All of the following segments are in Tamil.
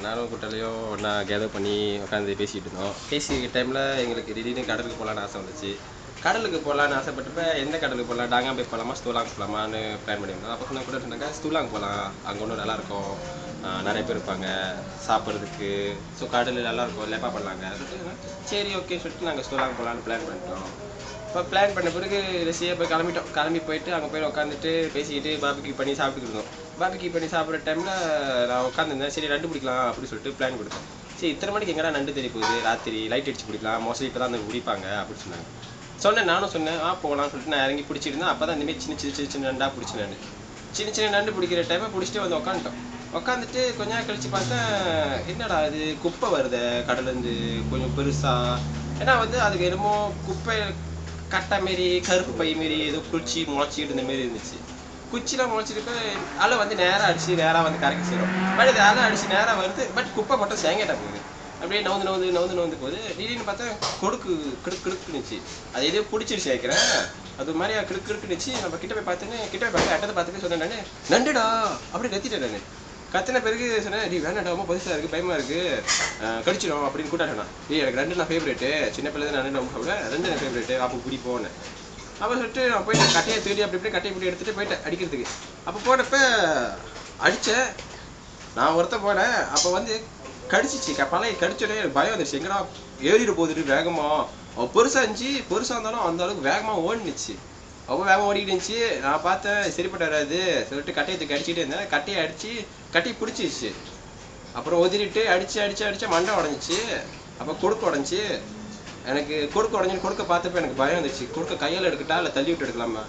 நானும் குட்டலையும் ஒன்றா கேதர் பண்ணி உட்காந்து பேசிகிட்டு இருந்தோம். பேசிக்கிற டைமில் எங்களுக்கு திடீர்னு கடலுக்கு போகலான்னு ஆசை வந்துச்சு. கடலுக்கு போகலான்னு ஆசைப்பட்டப்ப எந்த கடலுக்கு போகலாம், டாங்காம்பே போகலாமா ஸ்தூலாங் போகலாமான்னு பிளான் பண்ணியிருந்தோம். அப்போ சொன்ன கூட சொன்னாங்க ஸ்தூலாங் போகலாம், அங்கே ஒன்றும் நல்லாயிருக்கும், நிறைய பேர் இருப்பாங்க சாப்பிட்றதுக்கு. ஸோ கடல் நல்லாயிருக்கும், லெப்பா பண்ணலாங்க சொல்லிட்டு சரி ஓகே சொல்லிட்டு நாங்கள் ஸ்தூலாங் போகலான்னு பிளான் பண்ணிட்டோம். இப்போ பிளான் பண்ண பிறகு ரசியாக போய் கிளம்பி போயிட்டு அங்கே போய் உட்காந்துட்டு பேசிக்கிட்டு பாபிக்யூ பண்ணி சாப்பிட்டுட்டு இருந்தோம். பாபிக்யூ பண்ணி சாப்பிட்ற டைமில் நான் உட்காந்துருந்தேன். சரி நண்டு பிடிக்கலாம் அப்படின்னு சொல்லிட்டு பிளான் கொடுத்தேன். சரி இத்தனை மணிக்கு எங்கடா நண்டு தெரிய போகுது, ராத்திரி லைட் அடிச்சு பிடிக்கலாம், மோஸ்ட்லி இப்போ தான் அந்த பிடிப்பாங்க அப்படின்னு சொன்னாங்க. நானும் சொன்னேன் போகலான்னு சொல்லிட்டு நான் இறங்கி பிடிச்சிருந்தேன். அப்போ தான் இந்தமாரி சின்ன நண்டாக பிடிச்சி நான் சின்ன நண்டு பிடிக்கிற டைமை பிடிச்சிட்டு வந்து உட்காந்துட்டு கொஞ்ச நேரம் கழிச்சு பார்த்தேன், என்னடா இது குப்பை வருது கடலேருந்து கொஞ்சம் பெருசாக. ஏன்னா அதுக்கு என்னமோ குப்பை கட்டை மாரி கருப்பு பை மாரி ஏதோ குச்சி முளைச்சிக்கிட்டு இந்த மாரி இருந்துச்சு. குச்சிலாம் முளைச்சிருக்க அலை நேராக அடிச்சு நேராக கரைக்க செய்கிறோம். பட் இது அலை அடிச்சு நேராக வருது, பட் குப்பை மட்டும் சேங்கட்டா போகுது. அப்படியே நவுந்து போகுது. திடீர்னு பார்த்தா கிடுக்குனுச்சு. அது எதோ பிடிச்சிருச்சு கேட்குறேன். அது மாதிரி கிடுக்குனுச்சு. நம்ம கிட்ட போய் பார்த்து அட்டத்தை பார்த்துட்டு சொன்னேன், நான் நண்டுடா அப்படி கத்திட்டேன். நான் கத்தின பிறகு சொன்னேன், நீ வேணாடா ரொம்ப பெருசாக இருக்குது, பயமாக இருக்குது, கடிச்சிடும் அப்படின்னு கூட்டாட்டேண்ணா. எனக்கு ரெண்டு நான் ஃபேவரேட்டு, சின்ன பிள்ளை தான் நண்டு ரொம்ப சாப்பிட, ரெண்டு நான் ஃபேவரேட்டு அப்போ பிடிப்போன்னு. அப்போ சொல்லிட்டு நான் போயிட்டு கட்டையை தேடி அப்படி கட்டையை பிடி எடுத்துகிட்டு போயிட்டேன் அடிக்கிறதுக்கு. அப்போ போனப்ப அடித்தேன். நான் போனேன். அப்போ கடிச்சிச்சு, பழைய கடிச்சோடனே எனக்கு பயம் வந்துடுச்சு. எங்கடா ஏறிட போகுது வேகமாக. அவள் பெருசாக இருந்துச்சு, பெருசாக இருந்தாலும் அந்த அளவுக்கு வேகமாக ஓடினுச்சு. அவ்வளோ வேகமாக ஓடிக்கிட்டு இருந்துச்சு. நான் பார்த்தேன் சரிப்பட்டு வராது சொல்லிட்டு கட்டையை தூக்கி அடிச்சுட்டே இருந்தேன். கட்டையை பிடிச்சிச்சு. அப்புறம் ஒதிரிட்டு அடிச்சு மண்டை உடஞ்சிச்சு. அப்போ கொடுக்க உடஞ்சி. எனக்கு கொடுக்க பார்த்தப்ப எனக்கு பயம் வந்துச்சு. கொடுக்க கையால் எடுக்கட்டா இல்லை தள்ளி விட்டு எடுக்கலாமா?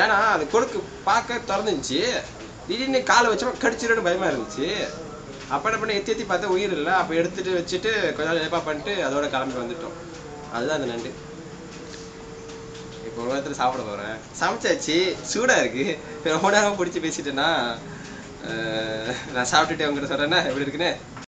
ஏன்னா அது கொடுக்க பார்க்க திறந்துச்சு. திடீர்னு காலை வச்சப்போ கடிச்சிடன்னு பயமாக இருந்துச்சு. அப்போ என்ன பண்ண எத்தி பார்த்தா உயிர் இல்லை. அப்போ எடுத்துகிட்டு வச்சுட்டு கொஞ்ச நாள் லேப்பாக பண்ணிட்டு அதோட கிளம்பி வந்துட்டோம். அதுதான் அந்த நண்டு. இப்போ ஒரு நேரத்தில் சாப்பிட போகிறேன். சமைச்சாச்சு, சூடாக இருக்குது. ரொம்ப நேரம் பிடிச்சி பேசிட்டேன்னா நான் சாப்பிட்டுட்டு அவங்ககிட்ட சொல்கிறேன்னா எப்படி இருக்குன்னு.